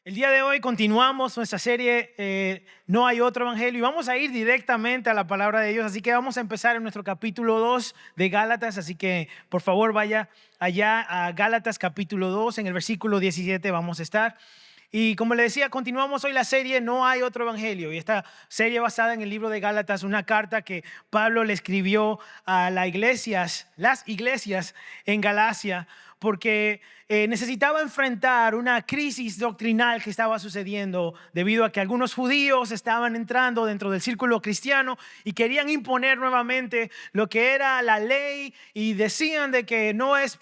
El día de hoy continuamos nuestra serie No hay otro evangelio y vamos a ir directamente a la palabra de Dios, así que vamos a empezar en nuestro capítulo 2 de Gálatas, así que por favor vaya allá a Gálatas capítulo 2, en el versículo 17 vamos a estar. Y como le decía, continuamos hoy la serie No hay otro evangelio, y esta serie basada en el libro de Gálatas, una carta que Pablo le escribió a las iglesias en Galacia, porque necesitaba enfrentar una crisis doctrinal que estaba sucediendo debido a que algunos judíos estaban entrando dentro del círculo cristiano y querían imponer nuevamente lo que era la ley, y decían de que no es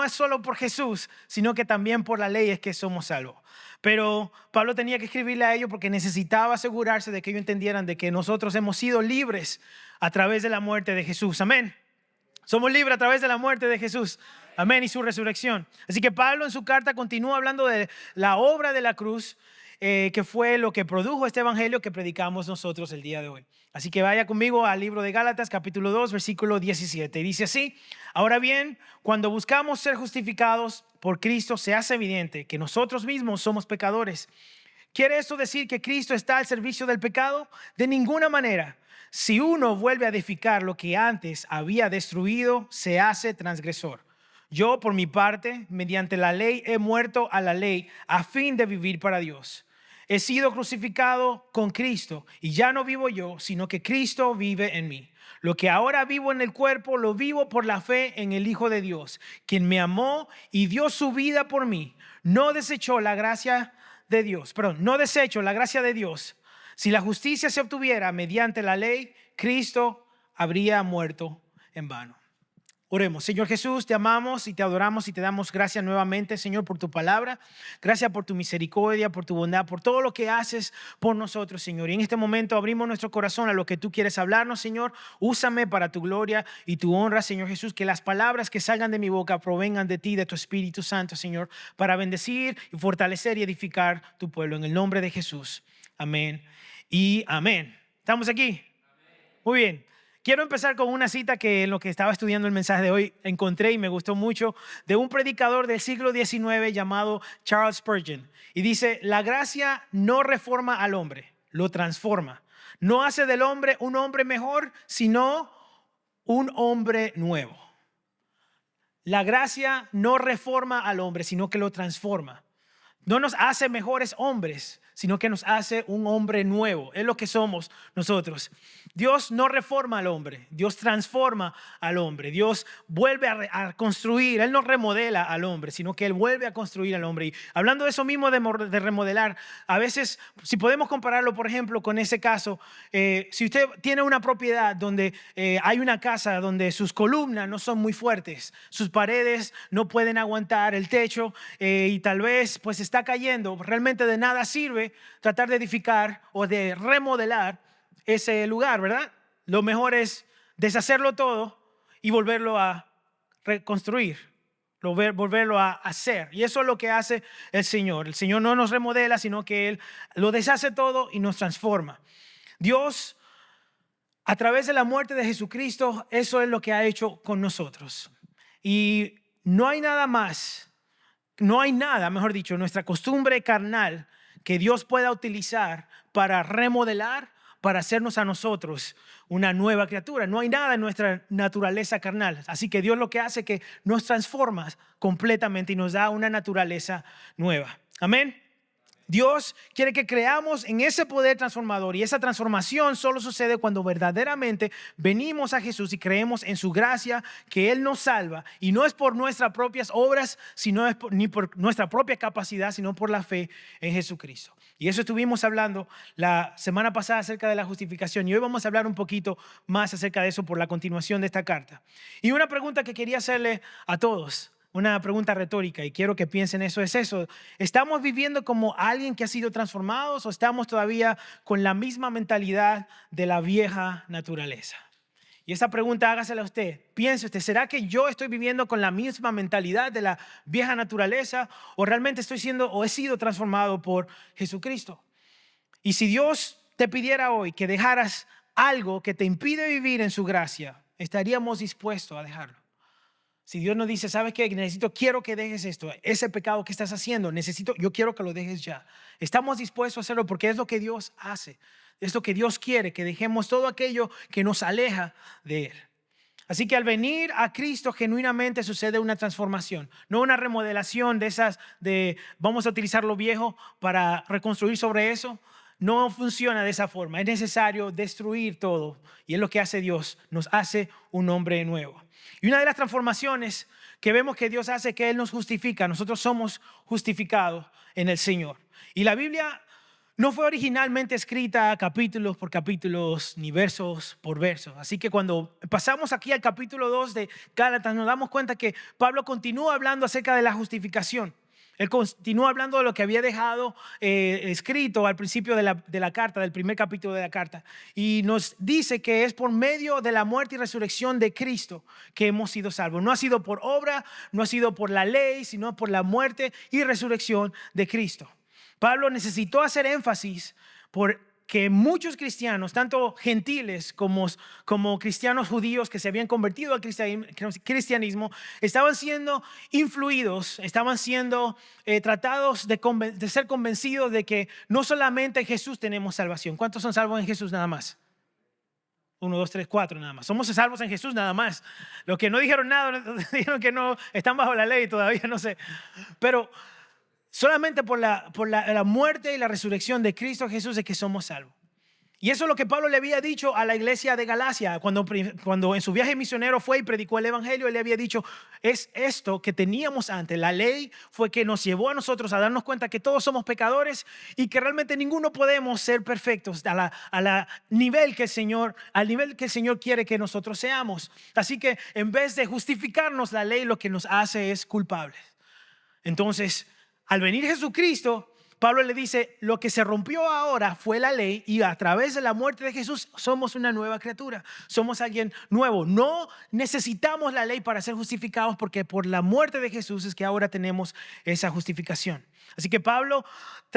solo por Jesús, sino que también por la ley es que somos salvos. Pero Pablo tenía que escribirle a ellos porque necesitaba asegurarse de que ellos entendieran de que nosotros hemos sido libres a través de la muerte de Jesús. Amén. Somos libres a través de la muerte de Jesús. Amén, y su resurrección. Así que Pablo en su carta continúa hablando de la obra de la cruz, que fue lo que produjo este evangelio que predicamos nosotros el día de hoy. Así que vaya conmigo al libro de Gálatas, capítulo 2, versículo 17. Y dice así: ahora bien, cuando buscamos ser justificados por Cristo, se hace evidente que nosotros mismos somos pecadores. ¿Quiere esto decir que Cristo está al servicio del pecado? De ninguna manera. Si uno vuelve a edificar lo que antes había destruido, se hace transgresor. Yo, por mi parte, mediante la ley he muerto a la ley a fin de vivir para Dios. He sido crucificado con Cristo y ya no vivo yo, sino que Cristo vive en mí. Lo que ahora vivo en el cuerpo, lo vivo por la fe en el Hijo de Dios, quien me amó y dio su vida por mí. No desecho la gracia de Dios. Si la justicia se obtuviera mediante la ley, Cristo habría muerto en vano. Oremos. Señor Jesús, te amamos y te adoramos y te damos gracias nuevamente, Señor, por tu palabra. Gracias por tu misericordia, por tu bondad, por todo lo que haces por nosotros, Señor. Y en este momento abrimos nuestro corazón a lo que tú quieres hablarnos, Señor. Úsame para tu gloria y tu honra, Señor Jesús. Que las palabras que salgan de mi boca provengan de ti, de tu Espíritu Santo, Señor, para bendecir y fortalecer y edificar tu pueblo. En el nombre de Jesús. Amén y amén. ¿Estamos aquí? Muy bien. Quiero empezar con una cita que en lo que estaba estudiando el mensaje de hoy encontré y me gustó mucho, de un predicador del siglo XIX llamado Charles Spurgeon. Y dice: la gracia no reforma al hombre, lo transforma. No hace del hombre un hombre mejor, sino un hombre nuevo. La gracia no reforma al hombre, sino que lo transforma. No nos hace mejores hombres, sino que nos hace un hombre nuevo. Es lo que somos nosotros. Dios no reforma al hombre, Dios transforma al hombre. Dios vuelve a construir. Él no remodela al hombre, sino que Él vuelve a construir al hombre. Y hablando de eso mismo de remodelar, a veces, si podemos compararlo, por ejemplo, con ese caso, si usted tiene una propiedad donde hay una casa donde sus columnas no son muy fuertes, sus paredes no pueden aguantar el techo, y tal vez pues está cayendo, realmente de nada sirve tratar de edificar o de remodelar ese lugar, ¿verdad? Lo mejor es deshacerlo todo y volverlo a reconstruir, volverlo a hacer. Y eso es lo que hace el Señor. El Señor no nos remodela, sino que Él lo deshace todo y nos transforma. Dios, a través de la muerte de Jesucristo, eso es lo que ha hecho con nosotros. Y no hay nada, mejor dicho, en nuestra costumbre carnal que Dios pueda utilizar para remodelar, para hacernos a nosotros una nueva criatura. No hay nada en nuestra naturaleza carnal. Así que Dios lo que hace es que nos transforma completamente y nos da una naturaleza nueva. Amén. Dios quiere que creamos en ese poder transformador, y esa transformación solo sucede cuando verdaderamente venimos a Jesús y creemos en su gracia, que Él nos salva, y no es por nuestras propias obras, ni por nuestra propia capacidad, sino por la fe en Jesucristo. Y eso estuvimos hablando la semana pasada acerca de la justificación, y hoy vamos a hablar un poquito más acerca de eso por la continuación de esta carta. Y una pregunta que quería hacerle a todos, una pregunta retórica, y quiero que piensen eso, es eso: ¿estamos viviendo como alguien que ha sido transformado, o estamos todavía con la misma mentalidad de la vieja naturaleza? Y esa pregunta hágasela a usted. Piense usted: ¿será que yo estoy viviendo con la misma mentalidad de la vieja naturaleza, o realmente he sido transformado por Jesucristo? Y si Dios te pidiera hoy que dejaras algo que te impide vivir en su gracia, ¿estaríamos dispuestos a dejarlo? Si Dios nos dice, ¿sabes qué? Quiero que dejes esto, ese pecado que estás haciendo, yo quiero que lo dejes ya. Estamos dispuestos a hacerlo porque es lo que Dios hace. Es lo que Dios quiere, que dejemos todo aquello que nos aleja de Él. Así que al venir a Cristo genuinamente sucede una transformación, no una remodelación de esas de vamos a utilizar lo viejo para reconstruir sobre eso. No funciona de esa forma. Es necesario destruir todo y es lo que hace Dios, nos hace un hombre nuevo. Y una de las transformaciones que vemos que Dios hace es que Él nos justifica. Nosotros somos justificados en el Señor. Y la Biblia no fue originalmente escrita capítulos por capítulos ni versos por versos. Así que cuando pasamos aquí al capítulo 2 de Gálatas nos damos cuenta que Pablo continúa hablando acerca de la justificación. Él continúa hablando de lo que había dejado escrito al principio de la carta, del primer capítulo de la carta. Y nos dice que es por medio de la muerte y resurrección de Cristo que hemos sido salvos. No ha sido por obra, no ha sido por la ley, sino por la muerte y resurrección de Cristo. Pablo necesitó hacer énfasis porque muchos cristianos, tanto gentiles como cristianos judíos que se habían convertido al cristianismo, estaban siendo influidos, estaban siendo tratados de ser convencidos de que no solamente en Jesús tenemos salvación. ¿Cuántos son salvos en Jesús nada más? 1, 2, 3, 4 nada más. Somos salvos en Jesús nada más. Los que no dijeron nada, dijeron que no, están bajo la ley todavía, no sé. Pero solamente por la muerte y la resurrección de Cristo Jesús es que somos salvos. Y eso es lo que Pablo le había dicho a la iglesia de Galacia cuando en su viaje misionero fue y predicó el evangelio. Él le había dicho, es esto que teníamos antes. La ley fue que nos llevó a nosotros a darnos cuenta que todos somos pecadores y que realmente ninguno podemos ser perfectos al nivel que el Señor quiere que nosotros seamos. Así que en vez de justificarnos, la ley lo que nos hace es culpables. Entonces, al venir Jesucristo, Pablo le dice, lo que se rompió ahora fue la ley y a través de la muerte de Jesús somos una nueva criatura, somos alguien nuevo. No necesitamos la ley para ser justificados porque por la muerte de Jesús es que ahora tenemos esa justificación. Así que Pablo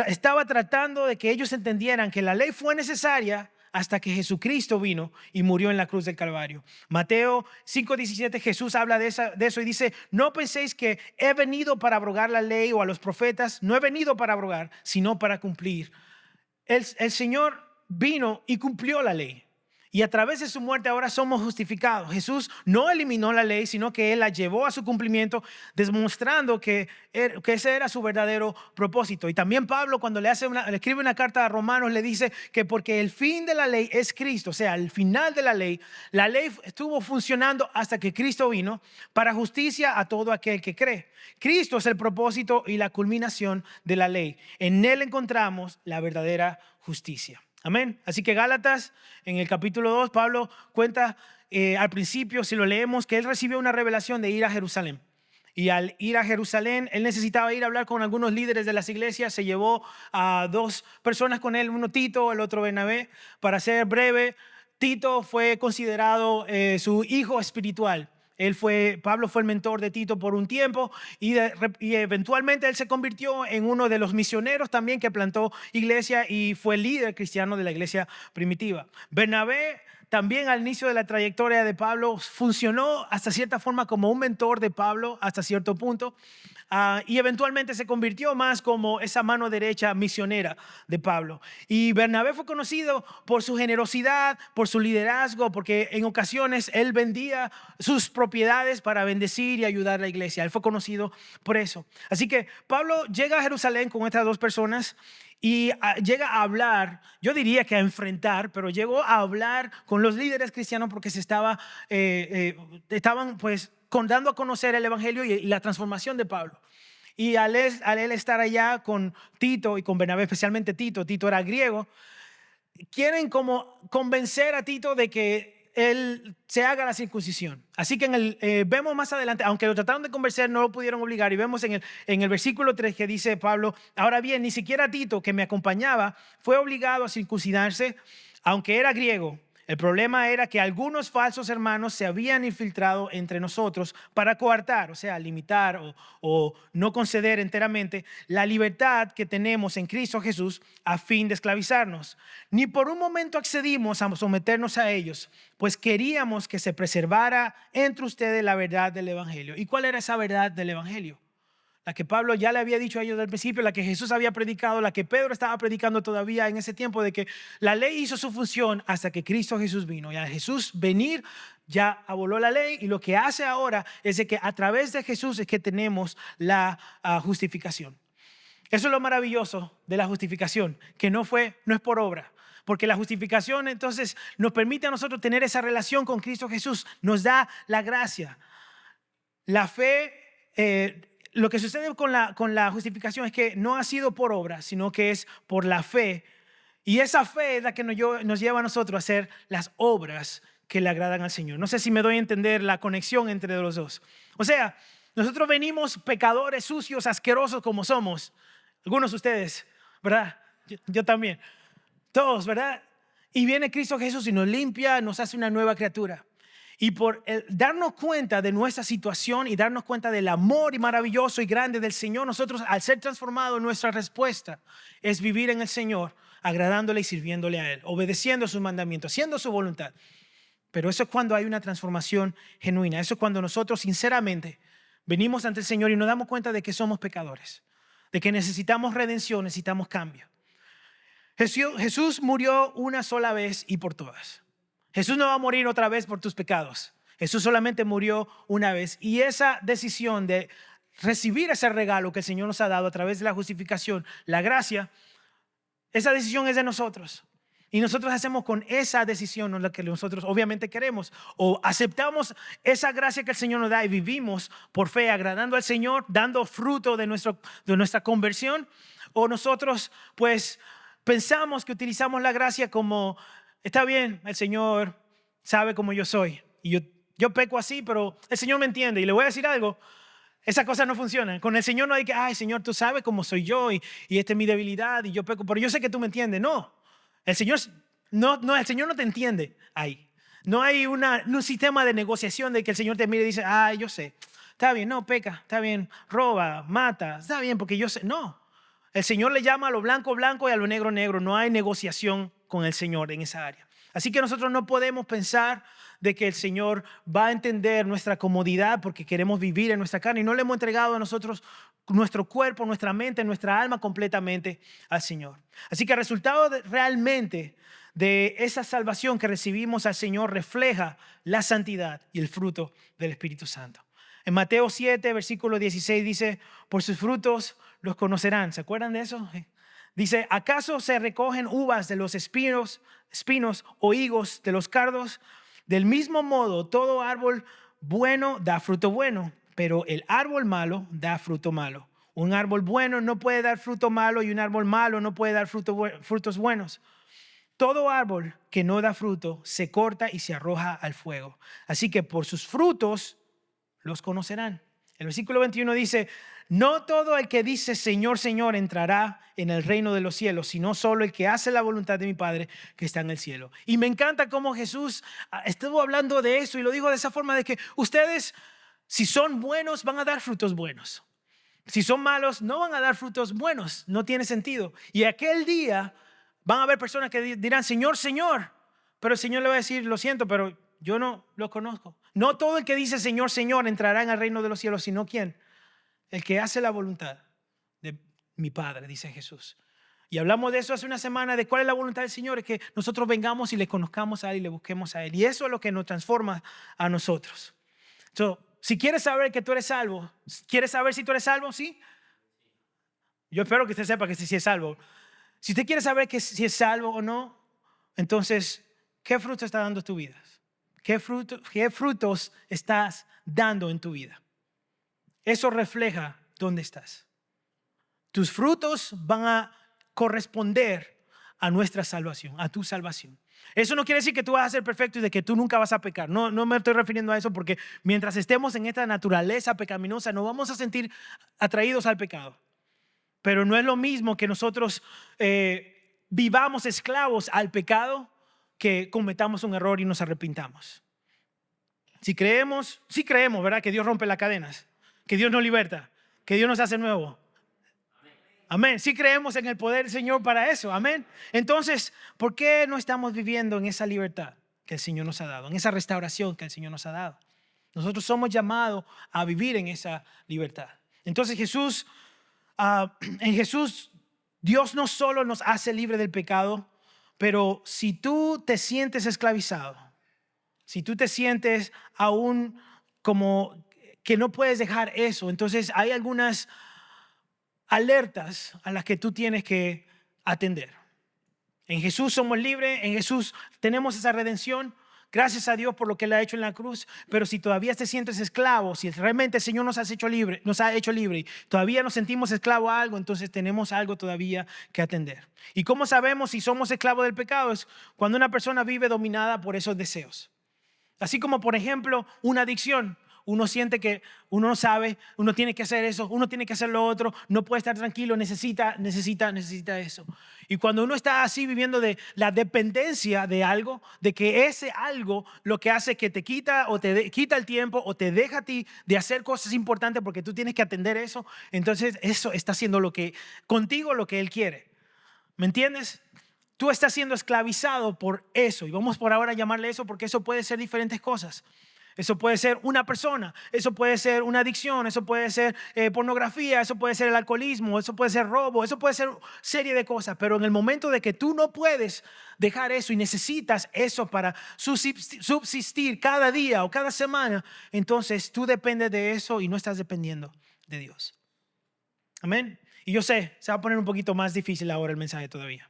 estaba tratando de que ellos entendieran que la ley fue necesaria hasta que Jesucristo vino y murió en la cruz del Calvario. Mateo 5:17, Jesús habla de eso y dice, no penséis que he venido para abrogar la ley o a los profetas. No he venido para abrogar, sino para cumplir. El Señor vino y cumplió la ley. Y a través de su muerte ahora somos justificados. Jesús no eliminó la ley, sino que Él la llevó a su cumplimiento, demostrando que ese era su verdadero propósito. Y también Pablo, cuando le escribe una carta a Romanos, le dice que porque el fin de la ley es Cristo, o sea, el final de la ley estuvo funcionando hasta que Cristo vino para justicia a todo aquel que cree. Cristo es el propósito y la culminación de la ley. En Él encontramos la verdadera justicia. Amén. Así que Gálatas, en el capítulo 2, Pablo cuenta al principio, si lo leemos, que él recibió una revelación de ir a Jerusalén. Y al ir a Jerusalén, él necesitaba ir a hablar con algunos líderes de las iglesias. Se llevó a 2 personas con él, uno Tito, el otro Bernabé. Para ser breve, Tito fue considerado su hijo espiritual. Pablo fue el mentor de Tito por un tiempo y eventualmente él se convirtió en uno de los misioneros también que plantó iglesia y fue líder cristiano de la iglesia primitiva. Bernabé también al inicio de la trayectoria de Pablo funcionó hasta cierta forma como un mentor de Pablo hasta cierto punto. Y eventualmente se convirtió más como esa mano derecha misionera de Pablo. Y Bernabé fue conocido por su generosidad, por su liderazgo, porque en ocasiones él vendía sus propiedades para bendecir y ayudar a la iglesia. Él fue conocido por eso. Así que Pablo llega a Jerusalén con estas 2 personas y llega a hablar, yo diría que a enfrentar, pero llegó a hablar con los líderes cristianos porque estaban pues dando a conocer el evangelio y la transformación de Pablo. Y al él estar allá con Tito y con Bernabé, especialmente Tito era griego, quieren como convencer a Tito de que él se haga la circuncisión. Así que vemos más adelante, aunque lo trataron de convencer, no lo pudieron obligar. Y vemos en el versículo 3 que dice Pablo, ahora bien, ni siquiera Tito, que me acompañaba, fue obligado a circuncidarse, aunque era griego. El problema era que algunos falsos hermanos se habían infiltrado entre nosotros para coartar, o sea, limitar o no conceder enteramente la libertad que tenemos en Cristo Jesús a fin de esclavizarnos. Ni por un momento accedimos a someternos a ellos, pues queríamos que se preservara entre ustedes la verdad del Evangelio. ¿Y cuál era esa verdad del Evangelio? La que Pablo ya le había dicho a ellos al principio, la que Jesús había predicado, la que Pedro estaba predicando todavía en ese tiempo, de que la ley hizo su función hasta que Cristo Jesús vino. Y al Jesús venir ya aboló la ley, y lo que hace ahora es de que a través de Jesús es que tenemos la justificación. Eso es lo maravilloso de la justificación, que no es por obra. Porque la justificación entonces nos permite a nosotros tener esa relación con Cristo Jesús, nos da la gracia. La fe, lo que sucede con la justificación es que no ha sido por obra, sino que es por la fe. Y esa fe es la que nos lleva a nosotros a hacer las obras que le agradan al Señor. No sé si me doy a entender la conexión entre los dos. O sea, nosotros venimos pecadores, sucios, asquerosos como somos. Algunos de ustedes, ¿verdad? Yo también. Todos, ¿verdad? Y viene Cristo Jesús y nos limpia, nos hace una nueva criatura. Y por darnos cuenta de nuestra situación y darnos cuenta del amor y maravilloso y grande del Señor, nosotros, al ser transformados, nuestra respuesta es vivir en el Señor, agradándole y sirviéndole a Él, obedeciendo sus mandamientos, haciendo su voluntad. Pero eso es cuando hay una transformación genuina. Eso es cuando nosotros sinceramente venimos ante el Señor y nos damos cuenta de que somos pecadores, de que necesitamos redención, necesitamos cambio. Jesús murió una sola vez y por todas. Jesús no va a morir otra vez por tus pecados. Jesús solamente murió una vez. Y esa decisión de recibir ese regalo que el Señor nos ha dado a través de la justificación, la gracia, esa decisión es de nosotros. Y nosotros hacemos con esa decisión lo que nosotros obviamente queremos. O aceptamos esa gracia que el Señor nos da y vivimos por fe, agradando al Señor, dando fruto de nuestra conversión. O nosotros pues pensamos que utilizamos la gracia como, está bien, el Señor sabe cómo yo soy. Y yo peco así, pero el Señor me entiende. Y le voy a decir algo, esa cosa no funciona. Con el Señor no hay que, ay Señor, tú sabes cómo soy yo y esta es mi debilidad y yo peco, pero yo sé que tú me entiendes. No, el Señor el Señor no te entiende ahí. No hay un sistema de negociación de que el Señor te mire y dice, ay, yo sé, está bien, no, peca, está bien, roba, mata, está bien, porque yo sé. No, el Señor le llama a lo blanco blanco y a lo negro negro. No hay negociación con el Señor en esa área. Así que nosotros no podemos pensar de que el Señor va a entender nuestra comodidad porque queremos vivir en nuestra carne y no le hemos entregado a nosotros nuestro cuerpo, nuestra mente, nuestra alma completamente al Señor. Así que el resultado realmente de esa salvación que recibimos al Señor refleja la santidad y el fruto del Espíritu Santo. En Mateo 7, versículo 16 dice, por sus frutos los conocerán. ¿Se acuerdan de eso? Dice, ¿acaso se recogen uvas de los espinos o higos de los cardos? Del mismo modo, todo árbol bueno da fruto bueno, pero el árbol malo da fruto malo. Un árbol bueno no puede dar fruto malo y un árbol malo no puede dar frutos buenos. Todo árbol que no da fruto se corta y se arroja al fuego. Así que por sus frutos los conocerán. El versículo 21 dice, no todo el que dice Señor, Señor entrará en el reino de los cielos, sino solo el que hace la voluntad de mi Padre que está en el cielo. Y me encanta cómo Jesús estuvo hablando de eso y lo dijo de esa forma de que ustedes, si son buenos, van a dar frutos buenos. Si son malos, no van a dar frutos buenos. No tiene sentido. Y aquel día van a haber personas que dirán, Señor, Señor. Pero el Señor le va a decir, lo siento, pero yo no lo conozco. No todo el que dice Señor, Señor entrará en el reino de los cielos, sino ¿quién? El que hace la voluntad de mi Padre, dice Jesús. Y hablamos de eso hace una semana, de cuál es la voluntad del Señor, es que nosotros vengamos y le conozcamos a Él y le busquemos a Él. Y eso es lo que nos transforma a nosotros. So, si quieres saber que tú eres salvo, ¿quieres saber si tú eres salvo? ¿Sí? Yo espero que usted sepa que sí es salvo. Si usted quiere saber que si es salvo o no, entonces, ¿qué fruto está dando tu vida? ¿Qué frutos estás dando en tu vida? Eso refleja dónde estás. Tus frutos van a corresponder a nuestra salvación, a tu salvación. Eso no quiere decir que tú vas a ser perfecto y de que tú nunca vas a pecar. No me estoy refiriendo a eso, porque mientras estemos en esta naturaleza pecaminosa nos vamos a sentir atraídos al pecado. Pero no es lo mismo que nosotros vivamos esclavos al pecado que cometamos un error y nos arrepintamos. Si creemos, sí creemos, ¿verdad? Que Dios rompe las cadenas, que Dios nos liberta, que Dios nos hace nuevo. Amén. Sí creemos en el poder del Señor para eso. Amén. Entonces, ¿por qué no estamos viviendo en esa libertad que el Señor nos ha dado, en esa restauración que el Señor nos ha dado? Nosotros somos llamados a vivir en esa libertad. Entonces en Jesús, Dios no solo nos hace libre del pecado, pero si tú te sientes esclavizado, si tú te sientes aún como que no puedes dejar eso, entonces hay algunas alertas a las que tú tienes que atender. En Jesús somos libres, en Jesús tenemos esa redención. Gracias a Dios por lo que Él ha hecho en la cruz. Pero si todavía te sientes esclavo, si realmente el Señor nos ha hecho libre y todavía nos sentimos esclavos a algo, entonces tenemos algo todavía que atender. ¿Y cómo sabemos si somos esclavos del pecado? Es cuando una persona vive dominada por esos deseos. Así como, por ejemplo, una adicción. Uno siente que uno no sabe, uno tiene que hacer eso, uno tiene que hacer lo otro, no puede estar tranquilo, necesita eso. Y cuando uno está así viviendo de la dependencia de algo, de que ese algo lo que hace que te quita o te quita el tiempo o te deja a ti de hacer cosas importantes porque tú tienes que atender eso, entonces eso está haciendo contigo lo que Él quiere. ¿Me entiendes? Tú estás siendo esclavizado por eso y vamos por ahora a llamarle eso porque eso puede ser diferentes cosas. Eso puede ser una persona, eso puede ser una adicción, eso puede ser pornografía, eso puede ser el alcoholismo, eso puede ser robo, eso puede ser serie de cosas. Pero en el momento de que tú no puedes dejar eso y necesitas eso para subsistir cada día o cada semana, entonces tú dependes de eso y no estás dependiendo de Dios. Amén. Y yo sé, se va a poner un poquito más difícil ahora el mensaje todavía.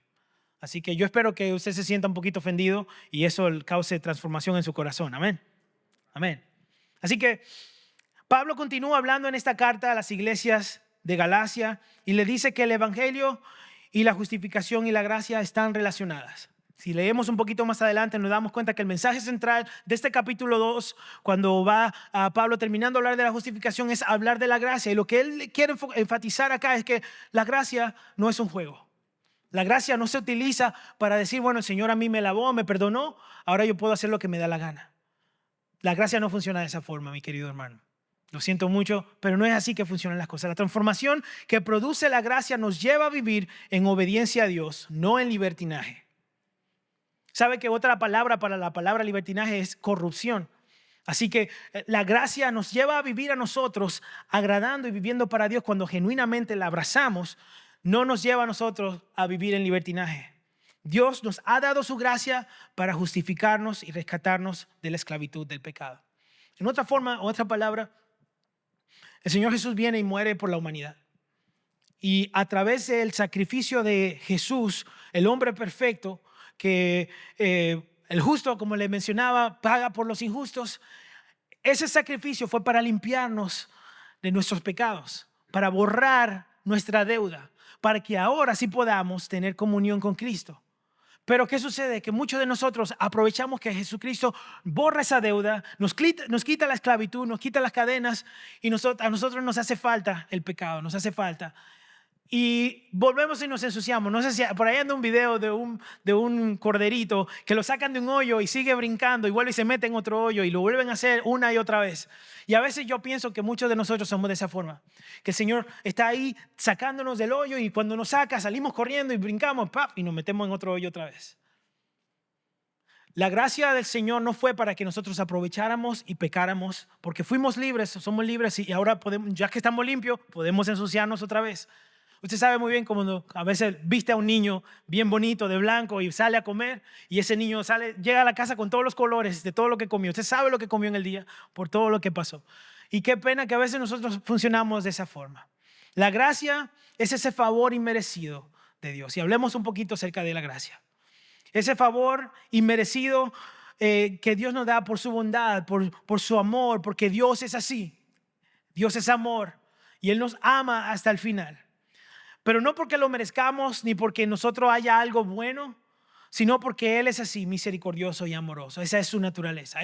Así que yo espero que usted se sienta un poquito ofendido y eso cause transformación en su corazón. Amén. Amén. Así que Pablo continúa hablando en esta carta a las iglesias de Galacia y le dice que el evangelio y la justificación y la gracia están relacionadas. Si leemos un poquito más adelante nos damos cuenta que el mensaje central de este capítulo 2, cuando va a Pablo terminando de hablar de la justificación, es hablar de la gracia. Y lo que él quiere enfatizar acá es que la gracia no es un juego. La gracia no se utiliza para decir, bueno, el Señor a mí me lavó, me perdonó, ahora yo puedo hacer lo que me da la gana. La gracia no funciona de esa forma, mi querido hermano. Lo siento mucho, pero no es así que funcionan las cosas. La transformación que produce la gracia nos lleva a vivir en obediencia a Dios, no en libertinaje. ¿Sabe que otra palabra para la palabra libertinaje es corrupción? Así que la gracia nos lleva a vivir a nosotros agradando y viviendo para Dios cuando genuinamente la abrazamos. No nos lleva a nosotros a vivir en libertinaje. Dios nos ha dado su gracia para justificarnos y rescatarnos de la esclavitud del pecado. En otra forma, otra palabra, el Señor Jesús viene y muere por la humanidad. Y a través del sacrificio de Jesús, el hombre perfecto, que el justo, como le mencionaba, paga por los injustos, ese sacrificio fue para limpiarnos de nuestros pecados, para borrar nuestra deuda, para que ahora sí podamos tener comunión con Cristo. Pero ¿qué sucede? Que muchos de nosotros aprovechamos que Jesucristo borra esa deuda, nos quita la esclavitud, nos quita las cadenas y a nosotros nos hace falta el pecado, nos hace falta. Y volvemos y nos ensuciamos. No sé si por ahí anda un video de un corderito que lo sacan de un hoyo y sigue brincando y vuelve y se mete en otro hoyo y lo vuelven a hacer una y otra vez. Y a veces yo pienso que muchos de nosotros somos de esa forma. Que el Señor está ahí sacándonos del hoyo y cuando nos saca salimos corriendo y brincamos ¡pap! Y nos metemos en otro hoyo otra vez. La gracia del Señor no fue para que nosotros aprovecháramos y pecáramos, porque fuimos libres, somos libres y ahora podemos, ya que estamos limpios, podemos ensuciarnos otra vez. Usted sabe muy bien cuando a veces viste a un niño bien bonito de blanco y sale a comer y ese niño llega a la casa con todos los colores de todo lo que comió. Usted sabe lo que comió en el día por todo lo que pasó. Y qué pena que a veces nosotros funcionamos de esa forma. La gracia es ese favor inmerecido de Dios. Y hablemos un poquito acerca de la gracia. Ese favor inmerecido que Dios nos da por su bondad, por su amor, porque Dios es así. Dios es amor y Él nos ama hasta el final. Pero no porque lo merezcamos ni porque en nosotros haya algo bueno, sino porque Él es así, misericordioso y amoroso. Esa es su naturaleza.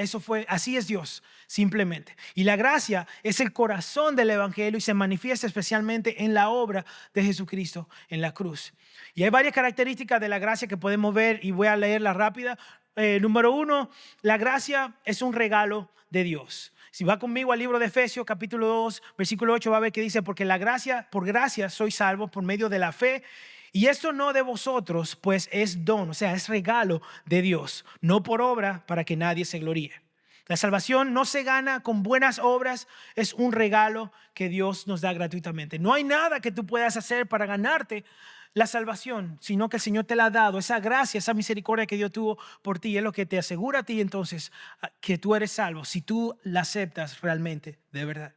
Así es Dios, simplemente. Y la gracia es el corazón del evangelio y se manifiesta especialmente en la obra de Jesucristo en la cruz. Y hay varias características de la gracia que podemos ver y voy a leerla rápida. Número 1, la gracia es un regalo de Dios. Si va conmigo al libro de Efesios, capítulo 2, versículo 8, va a ver que dice, porque por gracia sois salvos por medio de la fe. Y esto no de vosotros, pues es don, o sea, es regalo de Dios, no por obra para que nadie se gloríe. La salvación no se gana con buenas obras, es un regalo que Dios nos da gratuitamente. No hay nada que tú puedas hacer para ganarte la salvación, sino que el Señor te la ha dado. Esa gracia, esa misericordia que Dios tuvo por ti es lo que te asegura a ti entonces que tú eres salvo, si tú la aceptas realmente, de verdad.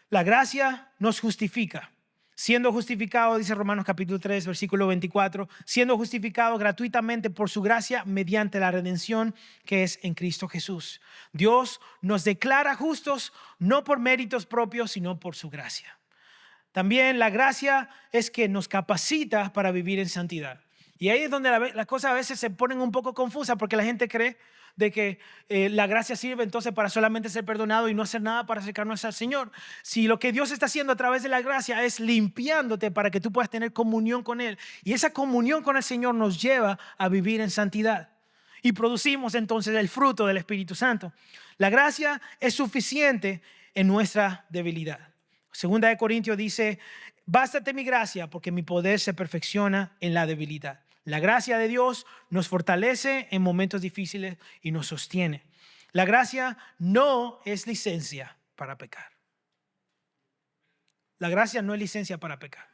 La gracia nos justifica. Siendo justificado, dice Romanos capítulo 3, versículo 24, siendo justificado gratuitamente por su gracia mediante la redención que es en Cristo Jesús. Dios nos declara justos no por méritos propios, sino por su gracia. También la gracia es que nos capacita para vivir en santidad. Y ahí es donde las cosas a veces se ponen un poco confusas porque la gente cree de que la gracia sirve entonces para solamente ser perdonado y no hacer nada para acercarnos al Señor. Si lo que Dios está haciendo a través de la gracia es limpiándote para que tú puedas tener comunión con Él. Y esa comunión con el Señor nos lleva a vivir en santidad. Y producimos entonces el fruto del Espíritu Santo. La gracia es suficiente en nuestra debilidad. Segunda de Corintios dice, bástate mi gracia porque mi poder se perfecciona en la debilidad. La gracia de Dios nos fortalece en momentos difíciles y nos sostiene. La gracia no es licencia para pecar. La gracia no es licencia para pecar.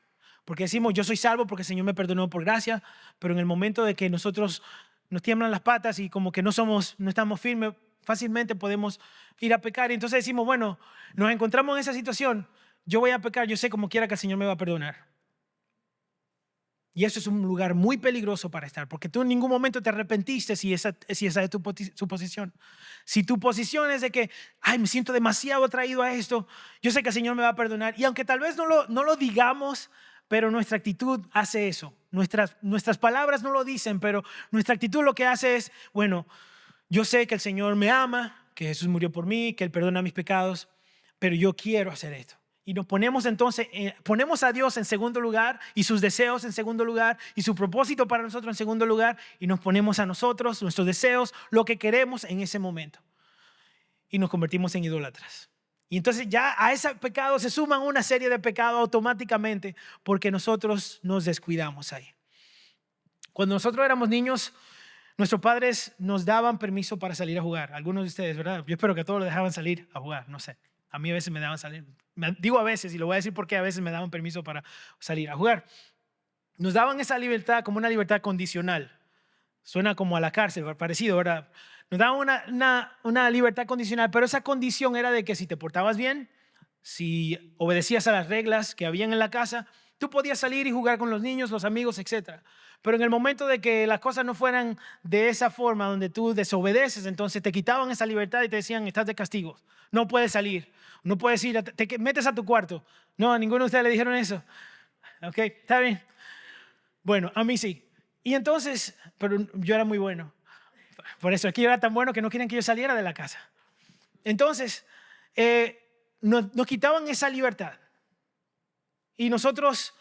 Porque decimos, yo soy salvo porque el Señor me perdonó por gracia, pero en el momento de que nosotros nos tiemblan las patas y como que no estamos firmes, fácilmente podemos ir a pecar. Y entonces decimos, bueno, nos encontramos en esa situación, yo voy a pecar, yo sé como quiera que el Señor me va a perdonar. Y eso es un lugar muy peligroso para estar, porque tú en ningún momento te arrepentiste si esa es tu posición. Si tu posición es de que, ay, me siento demasiado atraído a esto, yo sé que el Señor me va a perdonar. Y aunque tal vez no lo digamos, pero nuestra actitud hace eso. Nuestras palabras no lo dicen, pero nuestra actitud lo que hace es, bueno, yo sé que el Señor me ama, que Jesús murió por mí, que Él perdona mis pecados, pero yo quiero hacer esto. Y nos ponemos entonces, ponemos a Dios en segundo lugar y sus deseos en segundo lugar y su propósito para nosotros en segundo lugar y nos ponemos a nosotros, nuestros deseos, lo que queremos en ese momento. Y nos convertimos en idólatras. Y entonces ya a ese pecado se suman una serie de pecados automáticamente porque nosotros nos descuidamos ahí. Cuando nosotros éramos niños, nuestros padres nos daban permiso para salir a jugar. Algunos de ustedes, ¿verdad? Yo espero que a todos los dejaban salir a jugar, no sé. A mí a veces me daban salir. Digo a veces, y lo voy a decir porque a veces me daban permiso para salir a jugar. Nos daban esa libertad como una libertad condicional. Suena como a la cárcel, parecido, ¿verdad? Nos daban una libertad condicional, pero esa condición era de que si te portabas bien, si obedecías a las reglas que habían en la casa, tú podías salir y jugar con los niños, los amigos, etc. Pero en el momento de que las cosas no fueran de esa forma, donde tú desobedeces, entonces te quitaban esa libertad y te decían, estás de castigo, no puedes salir, no puedes ir, te metes a tu cuarto. No, a ninguno de ustedes le dijeron eso. Ok, está bien. Bueno, a mí sí. Y entonces, pero yo era muy bueno. Por eso aquí yo era tan bueno que no querían que yo saliera de la casa. Entonces, nos quitaban esa libertad. Y nosotros,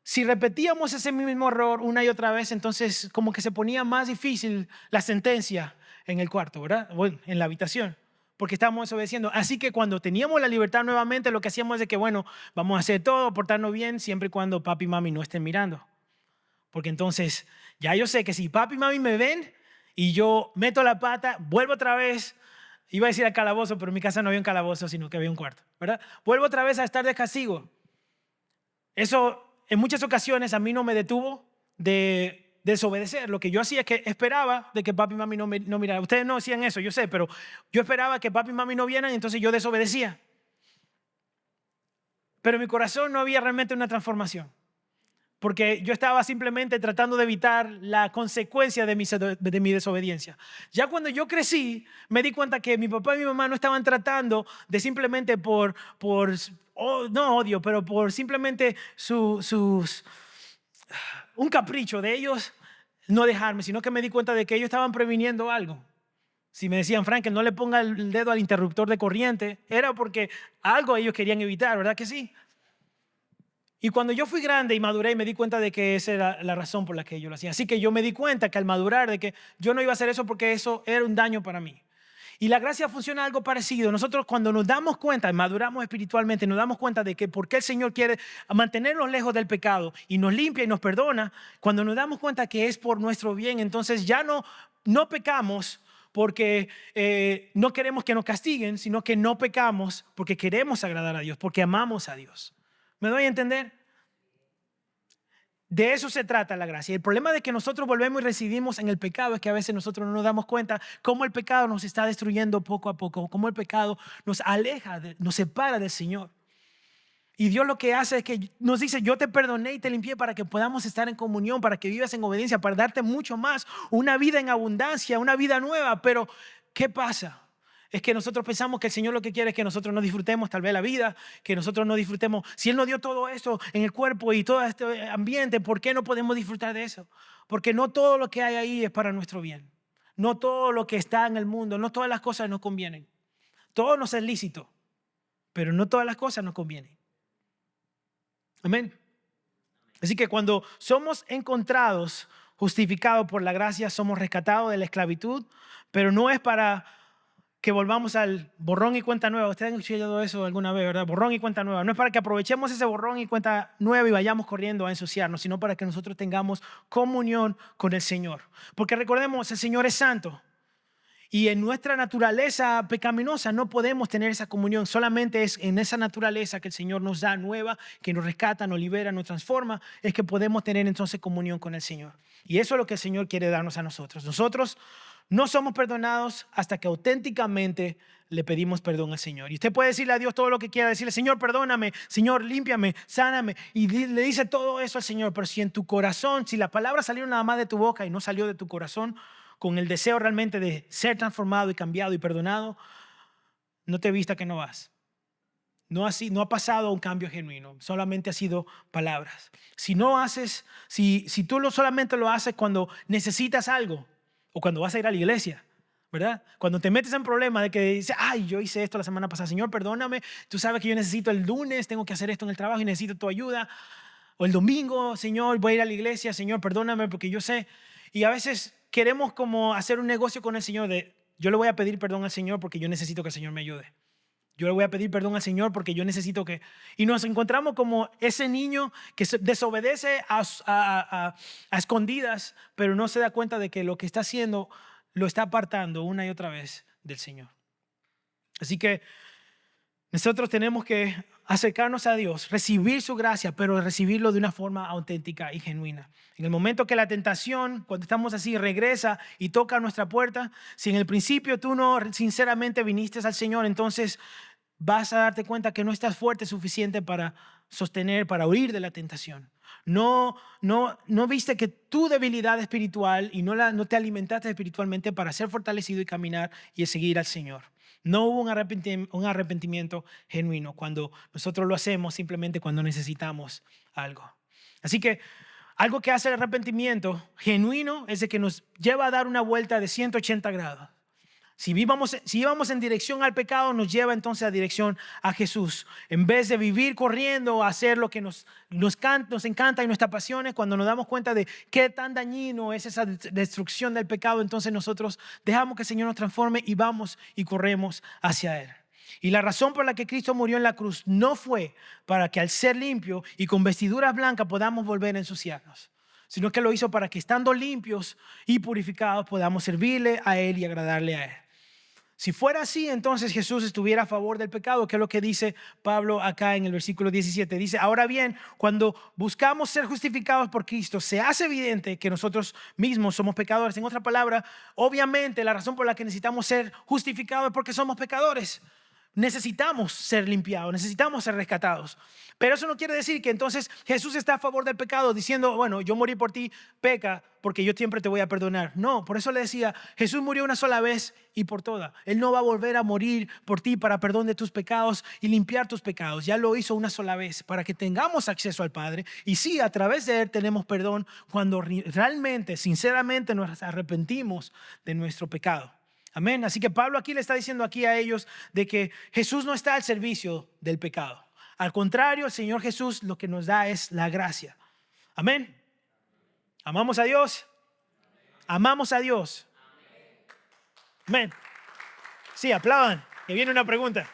si repetíamos ese mismo error una y otra vez, entonces como que se ponía más difícil la sentencia en el cuarto, ¿verdad? Bueno, en la habitación, porque estábamos desobedeciendo. Así que cuando teníamos la libertad nuevamente, lo que hacíamos es de que, bueno, vamos a hacer todo, portarnos bien, siempre y cuando papi y mami no estén mirando. Porque entonces ya yo sé que si papi y mami me ven y yo meto la pata, vuelvo otra vez, iba a decir al calabozo, pero en mi casa no había un calabozo, sino que había un cuarto, ¿verdad? Vuelvo otra vez a estar de castigo. Eso en muchas ocasiones a mí no me detuvo de desobedecer. Lo que yo hacía es que esperaba de que papi y mami no miraran. Ustedes no hacían eso, yo sé, pero yo esperaba que papi y mami no vieran, entonces yo desobedecía. Pero en mi corazón no había realmente una transformación. Porque yo estaba simplemente tratando de evitar la consecuencia de mi desobediencia. Ya cuando yo crecí, me di cuenta que mi papá y mi mamá no estaban tratando de simplemente no odio, pero por simplemente un capricho de ellos no dejarme, sino que me di cuenta de que ellos estaban previniendo algo. Si me decían, Frank, que no le ponga el dedo al interruptor de corriente, era porque algo ellos querían evitar, ¿verdad que sí? Y cuando yo fui grande y maduré, me di cuenta de que esa era la razón por la que yo lo hacía. Así que yo me di cuenta que al madurar, de que yo no iba a hacer eso porque eso era un daño para mí. Y la gracia funciona algo parecido. Nosotros cuando nos damos cuenta, maduramos espiritualmente, nos damos cuenta de que por qué el Señor quiere mantenernos lejos del pecado y nos limpia y nos perdona, cuando nos damos cuenta que es por nuestro bien, entonces ya no pecamos porque no queremos que nos castiguen, sino que no pecamos porque queremos agradar a Dios, porque amamos a Dios. ¿Me doy a entender? De eso se trata la gracia. El problema de que nosotros volvemos y residimos en el pecado es que a veces nosotros no nos damos cuenta cómo el pecado nos está destruyendo poco a poco, cómo el pecado nos aleja, nos separa del Señor. Y Dios lo que hace es que nos dice, yo te perdoné y te limpié para que podamos estar en comunión, para que vivas en obediencia, para darte mucho más, una vida en abundancia, una vida nueva. Pero, ¿qué pasa? Es que nosotros pensamos que el Señor lo que quiere es que nosotros no disfrutemos tal vez la vida, que nosotros no disfrutemos. Si Él nos dio todo eso en el cuerpo y todo este ambiente, ¿por qué no podemos disfrutar de eso? Porque no todo lo que hay ahí es para nuestro bien. No todo lo que está en el mundo, no todas las cosas nos convienen. Todo nos es lícito, pero no todas las cosas nos convienen. Amén. Así que cuando somos encontrados, justificados por la gracia, somos rescatados de la esclavitud, pero no es para que volvamos al borrón y cuenta nueva. Ustedes han escuchado eso alguna vez, ¿verdad? Borrón y cuenta nueva. No es para que aprovechemos ese borrón y cuenta nueva y vayamos corriendo a ensuciarnos, sino para que nosotros tengamos comunión con el Señor. Porque recordemos, el Señor es santo. Y en nuestra naturaleza pecaminosa no podemos tener esa comunión. Solamente es en esa naturaleza que el Señor nos da nueva, que nos rescata, nos libera, nos transforma, es que podemos tener entonces comunión con el Señor. Y eso es lo que el Señor quiere darnos a nosotros. Nosotros no somos perdonados hasta que auténticamente le pedimos perdón al Señor. Y usted puede decirle a Dios todo lo que quiera, decirle, Señor, perdóname, Señor, límpiame, sáname. Y le dice todo eso al Señor. Pero si en tu corazón, si las palabras salieron nada más de tu boca y no salió de tu corazón, con el deseo realmente de ser transformado y cambiado y perdonado, no te vista que no vas. No ha pasado un cambio genuino, solamente ha sido palabras. Si tú solamente lo haces cuando necesitas algo o cuando vas a ir a la iglesia, ¿verdad? Cuando te metes en problema de que dices, ay, yo hice esto la semana pasada, Señor, perdóname, tú sabes que yo necesito el lunes, tengo que hacer esto en el trabajo y necesito tu ayuda. O el domingo, Señor, voy a ir a la iglesia, Señor, perdóname porque yo sé. Y a veces queremos como hacer un negocio con el Señor de, yo le voy a pedir perdón al Señor porque yo necesito que el Señor me ayude. Yo le voy a pedir perdón al Señor porque yo necesito que... Y nos encontramos como ese niño que desobedece a escondidas, pero no se da cuenta de que lo que está haciendo lo está apartando una y otra vez del Señor. Así que nosotros tenemos que acercarnos a Dios, recibir su gracia, pero recibirlo de una forma auténtica y genuina. En el momento que la tentación, cuando estamos así, regresa y toca nuestra puerta, si en el principio tú no sinceramente viniste al Señor, entonces vas a darte cuenta que no estás fuerte suficiente para sostener, para huir de la tentación. No viste que tu debilidad espiritual y no te alimentaste espiritualmente para ser fortalecido y caminar y seguir al Señor. No hubo un arrepentimiento genuino cuando nosotros lo hacemos simplemente cuando necesitamos algo. Así que algo que hace el arrepentimiento genuino es de que nos lleva a dar una vuelta de 180 grados. Si íbamos en dirección al pecado, nos lleva entonces a dirección a Jesús. En vez de vivir corriendo a hacer lo que nos encanta y nos apasiona, cuando nos damos cuenta de qué tan dañino es esa destrucción del pecado, entonces nosotros dejamos que el Señor nos transforme y vamos y corremos hacia Él. Y la razón por la que Cristo murió en la cruz no fue para que al ser limpio y con vestiduras blancas podamos volver a ensuciarnos, sino que lo hizo para que estando limpios y purificados podamos servirle a Él y agradarle a Él. Si fuera así, entonces Jesús estuviera a favor del pecado, que es lo que dice Pablo acá en el versículo 17. Dice, ahora bien, cuando buscamos ser justificados por Cristo, se hace evidente que nosotros mismos somos pecadores. En otra palabra, obviamente la razón por la que necesitamos ser justificados es porque somos pecadores. Necesitamos ser limpiados, necesitamos ser rescatados. Pero eso no quiere decir que entonces Jesús está a favor del pecado diciendo, bueno, yo morí por ti, peca, porque yo siempre te voy a perdonar. No, por eso le decía, Jesús murió una sola vez y por toda. Él no va a volver a morir por ti para perdón de tus pecados y limpiar tus pecados. Ya lo hizo una sola vez para que tengamos acceso al Padre. Y sí, a través de Él tenemos perdón cuando realmente, sinceramente nos arrepentimos de nuestro pecado. Amén. Así que Pablo aquí le está diciendo aquí a ellos de que Jesús no está al servicio del pecado. Al contrario, el Señor Jesús lo que nos da es la gracia. Amén. ¿Amamos a Dios? ¿Amamos a Dios? Amén. Sí, aplaudan, que viene una pregunta.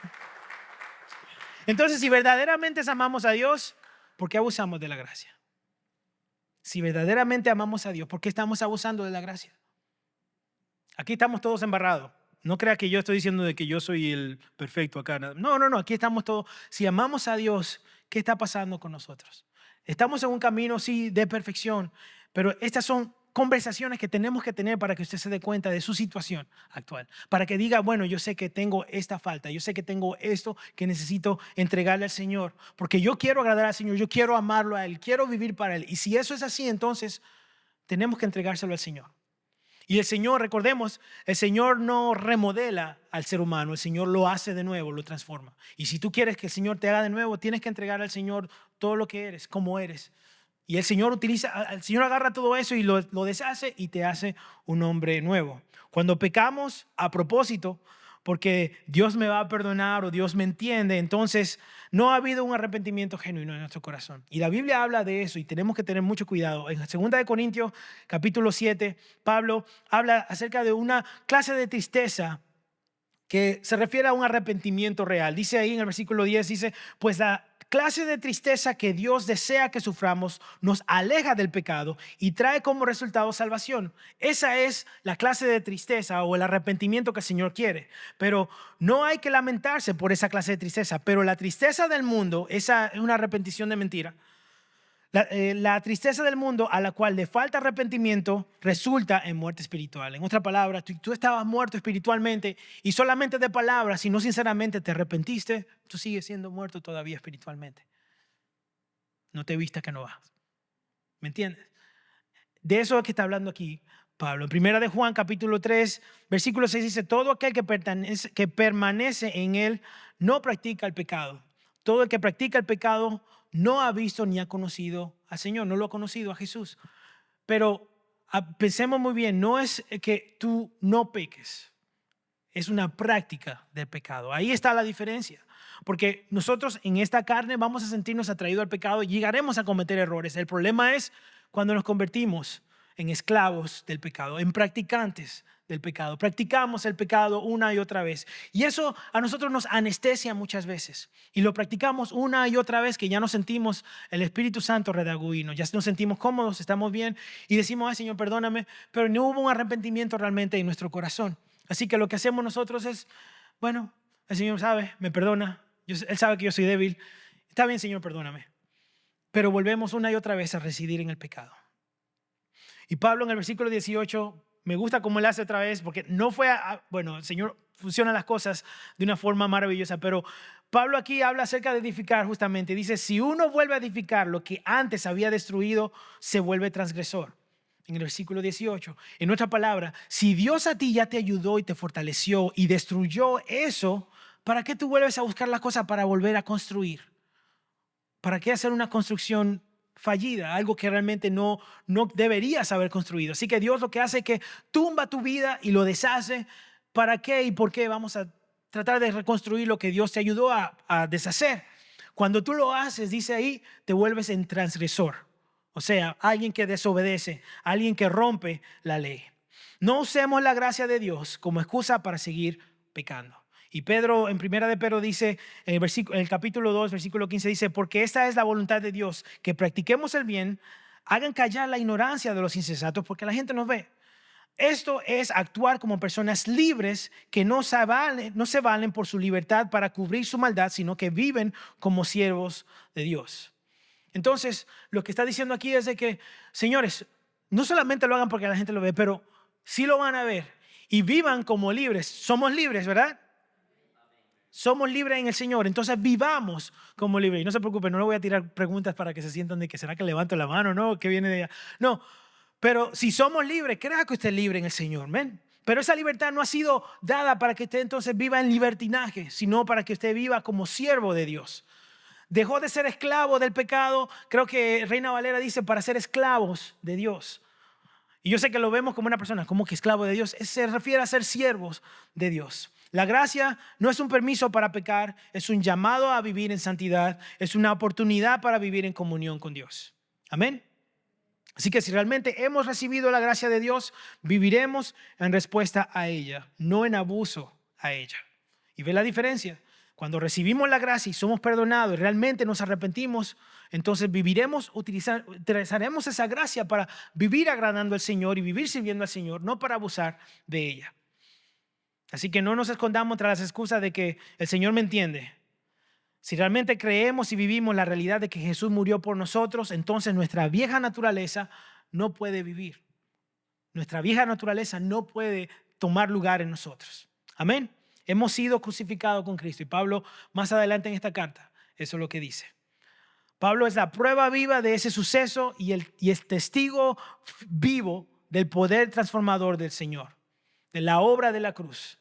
Entonces, si verdaderamente amamos a Dios, ¿por qué abusamos de la gracia? Si verdaderamente amamos a Dios, ¿por qué estamos abusando de la gracia? Aquí estamos todos embarrados. No crea que yo estoy diciendo de que yo soy el perfecto acá. No, aquí estamos todos. Si amamos a Dios, ¿qué está pasando con nosotros? Estamos en un camino, sí, de perfección, pero estas son conversaciones que tenemos que tener para que usted se dé cuenta de su situación actual. Para que diga, bueno, yo sé que tengo esta falta, yo sé que tengo esto que necesito entregarle al Señor, porque yo quiero agradar al Señor, yo quiero amarlo a Él, quiero vivir para Él. Y si eso es así, entonces tenemos que entregárselo al Señor. Y el Señor, recordemos, el Señor no remodela al ser humano, el Señor lo hace de nuevo, lo transforma. Y si tú quieres que el Señor te haga de nuevo, tienes que entregar al Señor todo lo que eres, como eres. Y el Señor agarra todo eso y lo deshace y te hace un hombre nuevo. Cuando pecamos a propósito, porque Dios me va a perdonar o Dios me entiende, entonces no ha habido un arrepentimiento genuino en nuestro corazón. Y la Biblia habla de eso y tenemos que tener mucho cuidado. En 2 de Corintios, capítulo 7, Pablo habla acerca de una clase de tristeza que se refiere a un arrepentimiento real. Dice ahí en el versículo 10, dice, pues la clase de tristeza que Dios desea que suframos nos aleja del pecado y trae como resultado salvación. Esa es la clase de tristeza o el arrepentimiento que el Señor quiere. Pero no hay que lamentarse por esa clase de tristeza. Pero la tristeza del mundo, esa es una arrepentición de mentira. La tristeza del mundo a la cual le falta arrepentimiento resulta en muerte espiritual. En otras palabras, tú estabas muerto espiritualmente y solamente de palabras, si no sinceramente te arrepentiste, tú sigues siendo muerto todavía espiritualmente. No te vistas que no vas. ¿Me entiendes? De eso es que está hablando aquí Pablo. En 1 de Juan, capítulo 3, versículo 6 dice, todo aquel que permanece en él no practica el pecado. Todo el que practica el pecado no ha visto ni ha conocido al Señor, no lo ha conocido a Jesús. Pero pensemos muy bien, no es que tú no peques, es una práctica del pecado. Ahí está la diferencia. Porque nosotros en esta carne vamos a sentirnos atraídos al pecado y llegaremos a cometer errores. El problema es cuando nos convertimos en esclavos del pecado, en practicantes del pecado. Practicamos el pecado una y otra vez. Y eso a nosotros nos anestesia muchas veces. Y lo practicamos una y otra vez que ya nos sentimos el Espíritu Santo redarguirnos. Ya nos sentimos cómodos, estamos bien y decimos, ay Señor, perdóname. Pero no hubo un arrepentimiento realmente en nuestro corazón. Así que lo que hacemos nosotros es, bueno, el Señor sabe, me perdona. Él sabe que yo soy débil. Está bien, Señor, perdóname. Pero volvemos una y otra vez a residir en el pecado. Y Pablo en el versículo 18, me gusta cómo él hace otra vez, porque no fue, bueno, el Señor funciona las cosas de una forma maravillosa, pero Pablo aquí habla acerca de edificar justamente. Dice, si uno vuelve a edificar lo que antes había destruido, se vuelve transgresor. En el versículo 18, en otra palabra, si Dios a ti ya te ayudó y te fortaleció y destruyó eso, ¿para qué tú vuelves a buscar las cosas para volver a construir? ¿Para qué hacer una construcción fallida? Algo que realmente no deberías haber construido. Así que Dios lo que hace es que tumba tu vida y lo deshace. ¿Para qué y por qué vamos a tratar de reconstruir lo que Dios te ayudó a deshacer? Cuando tú lo haces, dice ahí, te vuelves en transgresor. O sea, alguien que desobedece, alguien que rompe la ley. No usemos la gracia de Dios como excusa para seguir pecando. Y Pedro, en 1 de Pedro dice, en el capítulo 2, versículo 15 dice, porque esta es la voluntad de Dios, que practiquemos el bien, hagan callar la ignorancia de los insensatos, porque la gente nos ve. Esto es actuar como personas libres que no se valen por su libertad para cubrir su maldad, sino que viven como siervos de Dios. Entonces, lo que está diciendo aquí es de que, señores, no solamente lo hagan porque la gente lo ve, pero sí lo van a ver y vivan como libres. Somos libres, ¿verdad? Somos libres en el Señor, entonces vivamos como libres. Y no se preocupen, no le voy a tirar preguntas para que se sientan de que será que levanto la mano, ¿no? Que viene de allá. No, pero si somos libres, crea que usted es libre en el Señor, ¿ven? Pero esa libertad no ha sido dada para que usted entonces viva en libertinaje, sino para que usted viva como siervo de Dios. Dejó de ser esclavo del pecado, creo que Reina Valera dice, para ser esclavos de Dios. Y yo sé que lo vemos como una persona, como que esclavo de Dios, se refiere a ser siervos de Dios. La gracia no es un permiso para pecar, es un llamado a vivir en santidad, es una oportunidad para vivir en comunión con Dios. Amén. Así que si realmente hemos recibido la gracia de Dios, viviremos en respuesta a ella, no en abuso a ella. ¿Y ve la diferencia? Cuando recibimos la gracia y somos perdonados y realmente nos arrepentimos, entonces utilizaremos esa gracia para vivir agradando al Señor y vivir sirviendo al Señor, no para abusar de ella. Así que no nos escondamos tras las excusas de que el Señor me entiende. Si realmente creemos y vivimos la realidad de que Jesús murió por nosotros, entonces nuestra vieja naturaleza no puede vivir. Nuestra vieja naturaleza no puede tomar lugar en nosotros. Amén. Hemos sido crucificados con Cristo. Y Pablo, más adelante en esta carta, eso es lo que dice. Pablo es la prueba viva de ese suceso y es testigo vivo del poder transformador del Señor, de la obra de la cruz.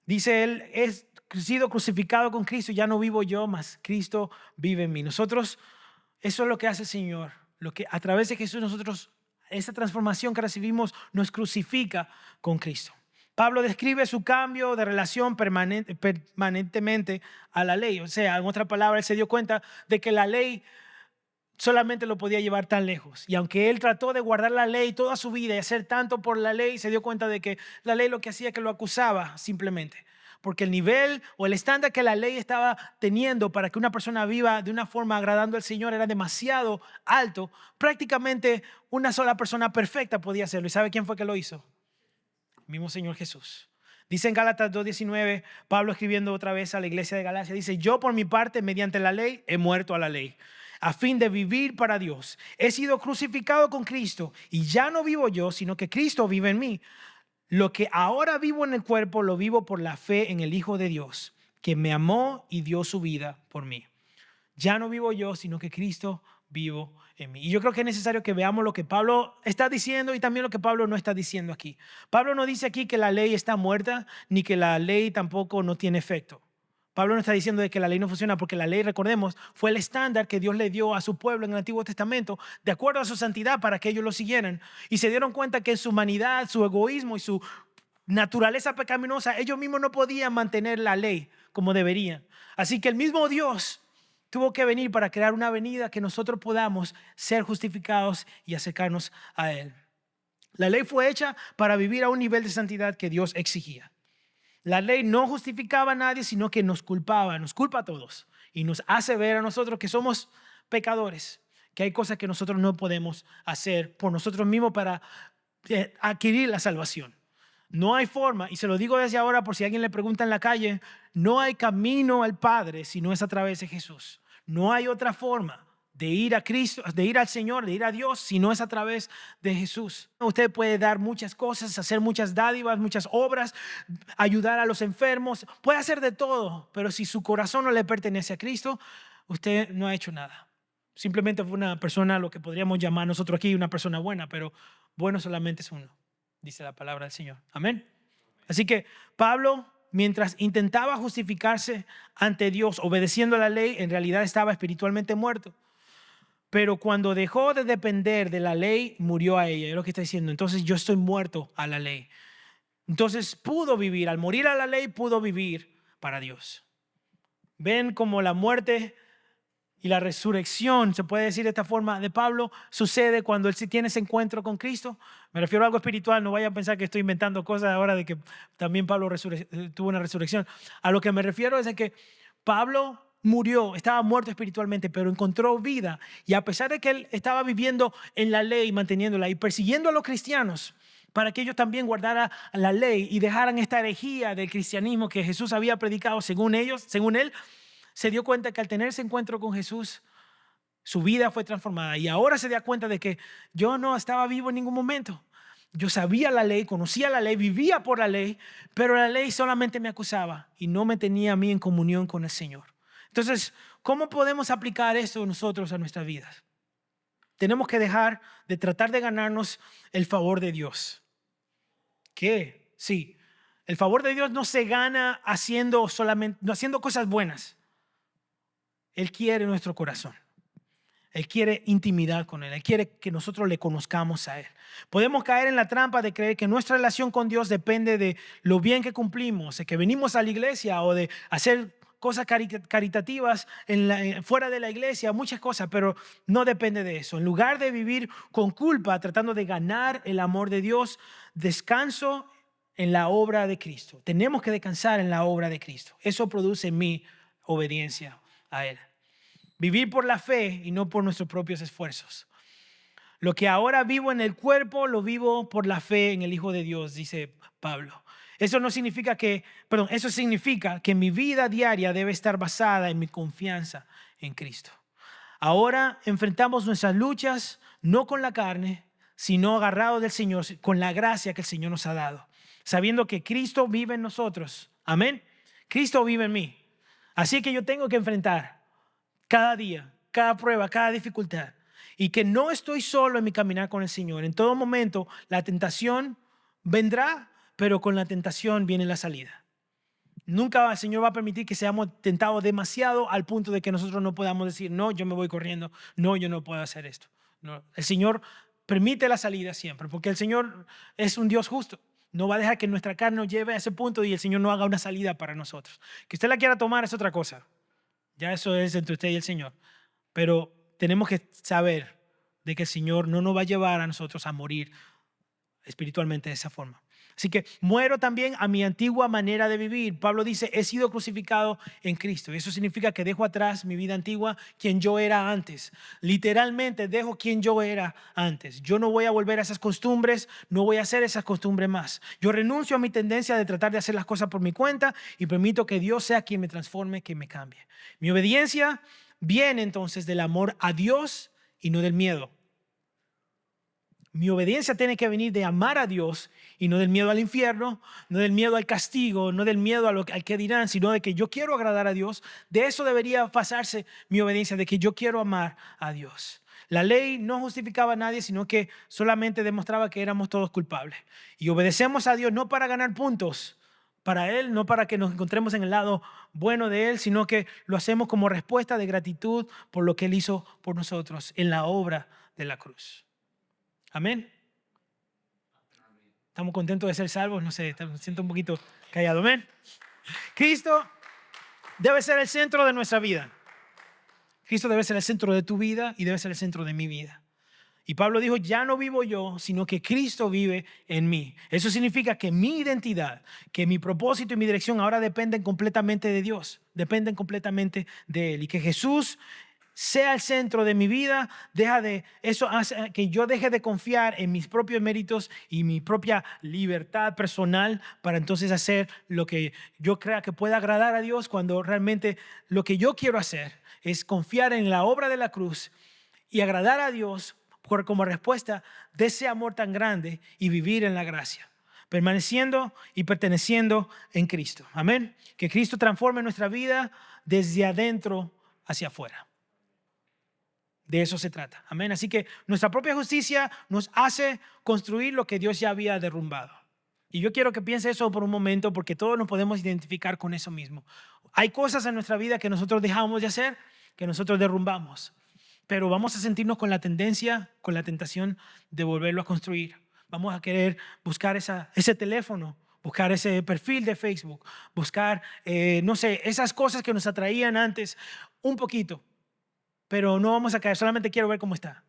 Dice él, he sido crucificado con Cristo, ya no vivo yo, mas Cristo vive en mí. Nosotros, eso es lo que hace el Señor. Lo que a través de Jesús nosotros, esa transformación que recibimos nos crucifica con Cristo. Pablo describe su cambio de relación permanentemente a la ley. O sea, en otras palabras, él se dio cuenta de que la ley solamente lo podía llevar tan lejos. Y aunque él trató de guardar la ley toda su vida y hacer tanto por la ley, se dio cuenta de que la ley lo que hacía es que lo acusaba simplemente. Porque el nivel o el estándar que la ley estaba teniendo para que una persona viva de una forma agradando al Señor era demasiado alto. Prácticamente una sola persona perfecta podía hacerlo. ¿Y sabe quién fue que lo hizo? El mismo Señor Jesús. Dice en Gálatas 2:19, Pablo escribiendo otra vez a la iglesia de Galacia, dice: yo por mi parte, mediante la ley, he muerto a la ley, a fin de vivir para Dios. He sido crucificado con Cristo y ya no vivo yo, sino que Cristo vive en mí. Lo que ahora vivo en el cuerpo, lo vivo por la fe en el Hijo de Dios, que me amó y dio su vida por mí. Ya no vivo yo, sino que Cristo vivo en mí. Y yo creo que es necesario que veamos lo que Pablo está diciendo y también lo que Pablo no está diciendo aquí. Pablo no dice aquí que la ley está muerta, ni que la ley tampoco no tiene efecto. Pablo no está diciendo de que la ley no funciona, porque la ley, recordemos, fue el estándar que Dios le dio a su pueblo en el Antiguo Testamento, de acuerdo a su santidad, para que ellos lo siguieran. Y se dieron cuenta que en su humanidad, su egoísmo y su naturaleza pecaminosa, ellos mismos no podían mantener la ley como deberían. Así que el mismo Dios tuvo que venir para crear una avenida que nosotros podamos ser justificados y acercarnos a Él. La ley fue hecha para vivir a un nivel de santidad que Dios exigía. La ley no justificaba a nadie, sino que nos culpa a todos y nos hace ver a nosotros que somos pecadores, que hay cosas que nosotros no podemos hacer por nosotros mismos para adquirir la salvación. No hay forma, y se lo digo desde ahora por si alguien le pregunta en la calle, no hay camino al Padre si no es a través de Jesús. No hay otra forma de ir a Cristo, de ir al Señor, de ir a Dios, si no es a través de Jesús. Usted puede dar muchas cosas, hacer muchas dádivas, muchas obras, ayudar a los enfermos, puede hacer de todo, pero si su corazón no le pertenece a Cristo, usted no ha hecho nada. Simplemente fue una persona, lo que podríamos llamar nosotros aquí una persona buena, pero bueno solamente es uno, dice la palabra del Señor. Amén. Así que Pablo, mientras intentaba justificarse ante Dios obedeciendo a la ley, en realidad estaba espiritualmente muerto. Pero cuando dejó de depender de la ley, murió a ella. Es lo que está diciendo. Entonces yo estoy muerto a la ley. Entonces pudo vivir, al morir a la ley, pudo vivir para Dios. Ven cómo la muerte y la resurrección, se puede decir de esta forma, de Pablo, sucede cuando él sí tiene ese encuentro con Cristo. Me refiero a algo espiritual, no vayan a pensar que estoy inventando cosas ahora de que también Pablo tuvo una resurrección. A lo que me refiero es a que Pablo murió, estaba muerto espiritualmente, pero encontró vida. Y a pesar de que él estaba viviendo en la ley, manteniéndola y persiguiendo a los cristianos para que ellos también guardaran la ley y dejaran esta herejía del cristianismo que Jesús había predicado según ellos, según él, se dio cuenta que al tener ese encuentro con Jesús, su vida fue transformada. Y ahora se da cuenta de que yo no estaba vivo en ningún momento. Yo sabía la ley, conocía la ley, vivía por la ley, pero la ley solamente me acusaba y no me tenía a mí en comunión con el Señor. Entonces, ¿cómo podemos aplicar esto nosotros a nuestras vidas? Tenemos que dejar de tratar de ganarnos el favor de Dios. ¿Qué? Sí, el favor de Dios no se gana haciendo cosas buenas. Él quiere nuestro corazón. Él quiere intimidad con Él. Él quiere que nosotros le conozcamos a Él. Podemos caer en la trampa de creer que nuestra relación con Dios depende de lo bien que cumplimos, de que venimos a la iglesia o de hacer cosas caritativas fuera de la iglesia, muchas cosas, pero no depende de eso. En lugar de vivir con culpa, tratando de ganar el amor de Dios, descanso en la obra de Cristo. Tenemos que descansar en la obra de Cristo. Eso produce mi obediencia a Él. Vivir por la fe y no por nuestros propios esfuerzos. Lo que ahora vivo en el cuerpo, lo vivo por la fe en el Hijo de Dios, dice Pablo. Eso significa que mi vida diaria debe estar basada en mi confianza en Cristo. Ahora enfrentamos nuestras luchas no con la carne, sino agarrados del Señor, con la gracia que el Señor nos ha dado. Sabiendo que Cristo vive en nosotros. Amén. Cristo vive en mí. Así que yo tengo que enfrentar cada día, cada prueba, cada dificultad. Y que no estoy solo en mi caminar con el Señor. En todo momento la tentación vendrá, pero con la tentación viene la salida. Nunca el Señor va a permitir que seamos tentados demasiado al punto de que nosotros no podamos decir, no, yo me voy corriendo, no, yo no puedo hacer esto. No, el Señor permite la salida siempre, porque el Señor es un Dios justo. No va a dejar que nuestra carne nos lleve a ese punto y el Señor no haga una salida para nosotros. Que usted la quiera tomar es otra cosa. Ya eso es entre usted y el Señor. Pero tenemos que saber de que el Señor no nos va a llevar a nosotros a morir espiritualmente de esa forma. Así que muero también a mi antigua manera de vivir. Pablo dice, he sido crucificado en Cristo. Y eso significa que dejo atrás mi vida antigua, quien yo era antes. Literalmente dejo quien yo era antes. Yo no voy a volver a esas costumbres, no voy a hacer esas costumbres más. Yo renuncio a mi tendencia de tratar de hacer las cosas por mi cuenta y permito que Dios sea quien me transforme, quien me cambie. Mi obediencia viene entonces del amor a Dios y no del miedo. Mi obediencia tiene que venir de amar a Dios y no del miedo al infierno, no del miedo al castigo, no del miedo al que dirán, sino de que yo quiero agradar a Dios. De eso debería pasarse mi obediencia, de que yo quiero amar a Dios. La ley no justificaba a nadie, sino que solamente demostraba que éramos todos culpables. Y obedecemos a Dios no para ganar puntos para Él, no para que nos encontremos en el lado bueno de Él, sino que lo hacemos como respuesta de gratitud por lo que Él hizo por nosotros en la obra de la cruz. Amén. Estamos contentos de ser salvos. No sé, me siento un poquito callado. Amén. Cristo debe ser el centro de nuestra vida. Cristo debe ser el centro de tu vida y debe ser el centro de mi vida. Y Pablo dijo, ya no vivo yo, sino que Cristo vive en mí. Eso significa que mi identidad, que mi propósito y mi dirección ahora dependen completamente de Dios. Dependen completamente de Él. Y que Jesús sea el centro de mi vida, eso hace que yo deje de confiar en mis propios méritos y mi propia libertad personal para entonces hacer lo que yo crea que pueda agradar a Dios, cuando realmente lo que yo quiero hacer es confiar en la obra de la cruz y agradar a Dios como respuesta de ese amor tan grande y vivir en la gracia, permaneciendo y perteneciendo en Cristo. Amén. Que Cristo transforme nuestra vida desde adentro hacia afuera. De eso se trata. Amén. Así que nuestra propia justicia nos hace construir lo que Dios ya había derrumbado. Y yo quiero que piense eso por un momento, porque todos nos podemos identificar con eso mismo. Hay cosas en nuestra vida que nosotros dejamos de hacer, que nosotros derrumbamos. Pero vamos a sentirnos con la tendencia, con la tentación de volverlo a construir. Vamos a querer buscar ese teléfono, buscar ese perfil de Facebook, buscar, no sé, esas cosas que nos atraían antes un poquito. Pero no vamos a caer, solamente quiero ver cómo está.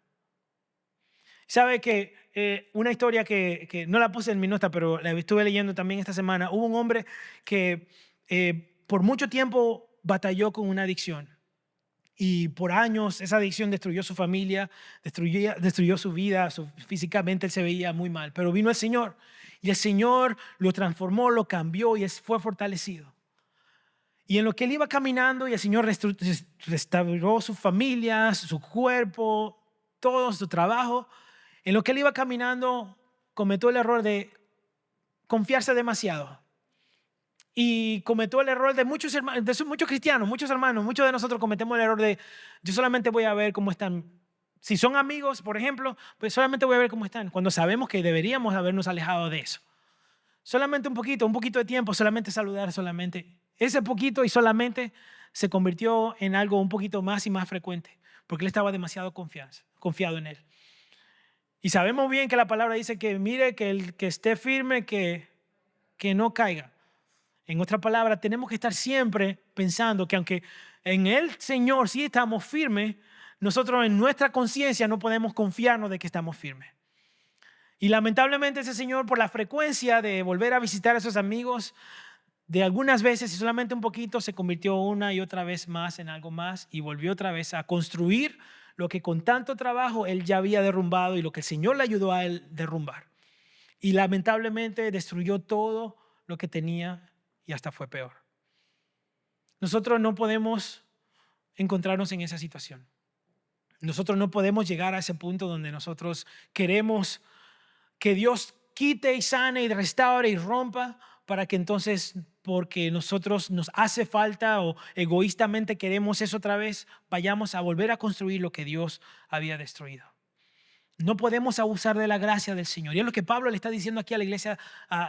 Sabe que una historia que no la puse en mi nota, pero la estuve leyendo también esta semana. Hubo un hombre que por mucho tiempo batalló con una adicción. Y por años esa adicción destruyó su familia, destruyó su vida, físicamente él se veía muy mal. Pero vino el Señor y el Señor lo transformó, lo cambió y fue fortalecido. Y en lo que él iba caminando y el Señor restauró su familia, su cuerpo, todo su trabajo, en lo que él iba caminando cometió el error de confiarse demasiado. Y cometió el error de muchos cristianos, muchos hermanos, muchos de nosotros cometemos el error de yo solamente voy a ver cómo están. Si son amigos, por ejemplo, pues solamente voy a ver cómo están, cuando sabemos que deberíamos habernos alejado de eso. Solamente un poquito de tiempo, solamente saludar, solamente. Ese poquito y solamente se convirtió en algo un poquito más y más frecuente. porque él estaba demasiado confiado en él. Y sabemos bien que la palabra dice que mire, que el que esté firme, que no caiga. En otras palabras, tenemos que estar siempre pensando que aunque en el Señor sí estamos firmes, nosotros en nuestra conciencia no podemos confiarnos de que estamos firmes. Y lamentablemente ese señor, por la frecuencia de volver a visitar a sus amigos, de algunas veces y solamente un poquito, se convirtió una y otra vez más en algo más y volvió otra vez a construir lo que con tanto trabajo él ya había derrumbado y lo que el Señor le ayudó a él derrumbar. Y lamentablemente destruyó todo lo que tenía y hasta fue peor. Nosotros no podemos encontrarnos en esa situación. Nosotros no podemos llegar a ese punto donde nosotros queremos que Dios quite y sane y restaure y rompa para que entonces, porque nosotros nos hace falta o egoístamente queremos eso otra vez, vayamos a volver a construir lo que Dios había destruido. No podemos abusar de la gracia del Señor. Y es lo que Pablo le está diciendo aquí a la iglesia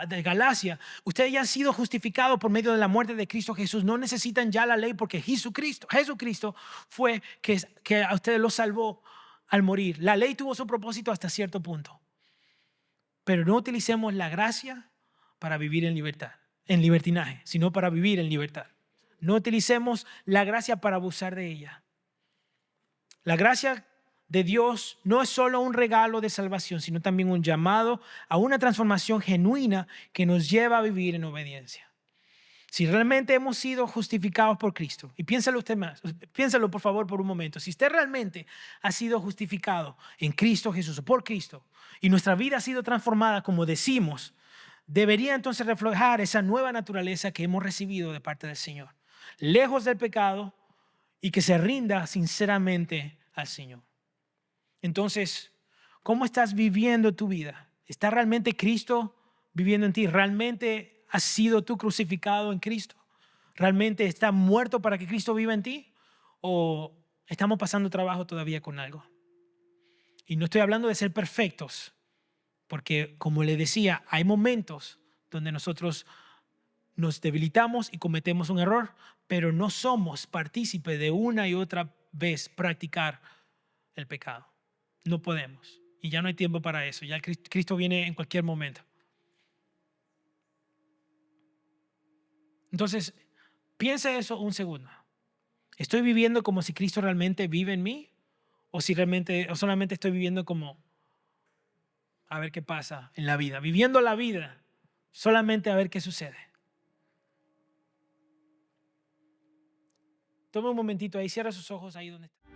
de Galacia. Ustedes ya han sido justificados por medio de la muerte de Cristo Jesús. No necesitan ya la ley porque Jesucristo fue que a ustedes los salvó al morir. La ley tuvo su propósito hasta cierto punto. Pero no utilicemos la gracia para vivir en libertad, en libertinaje, sino para vivir en libertad. No utilicemos la gracia para abusar de ella. La gracia de Dios no es solo un regalo de salvación, sino también un llamado a una transformación genuina que nos lleva a vivir en obediencia. Si realmente hemos sido justificados por Cristo, y piénsalo usted más, piénsalo por favor por un momento, si usted realmente ha sido justificado en Cristo Jesús, por Cristo, y nuestra vida ha sido transformada como decimos, debería entonces reflejar esa nueva naturaleza que hemos recibido de parte del Señor, lejos del pecado y que se rinda sinceramente al Señor. Entonces, ¿cómo estás viviendo tu vida? ¿Está realmente Cristo viviendo en ti? ¿Realmente has sido tú crucificado en Cristo? ¿Realmente estás muerto para que Cristo viva en ti? ¿O estamos pasando trabajo todavía con algo? Y no estoy hablando de ser perfectos, porque como le decía, hay momentos donde nosotros nos debilitamos y cometemos un error, pero no somos partícipes de una y otra vez practicar el pecado. No podemos. Y ya no hay tiempo para eso. Ya Cristo viene en cualquier momento. Entonces, piensa eso un segundo. ¿Estoy viviendo como si Cristo realmente vive en mí? ¿O solamente estoy viviendo como a ver qué pasa en la vida? Viviendo la vida solamente a ver qué sucede. Toma un momentito ahí, cierra sus ojos ahí donde está.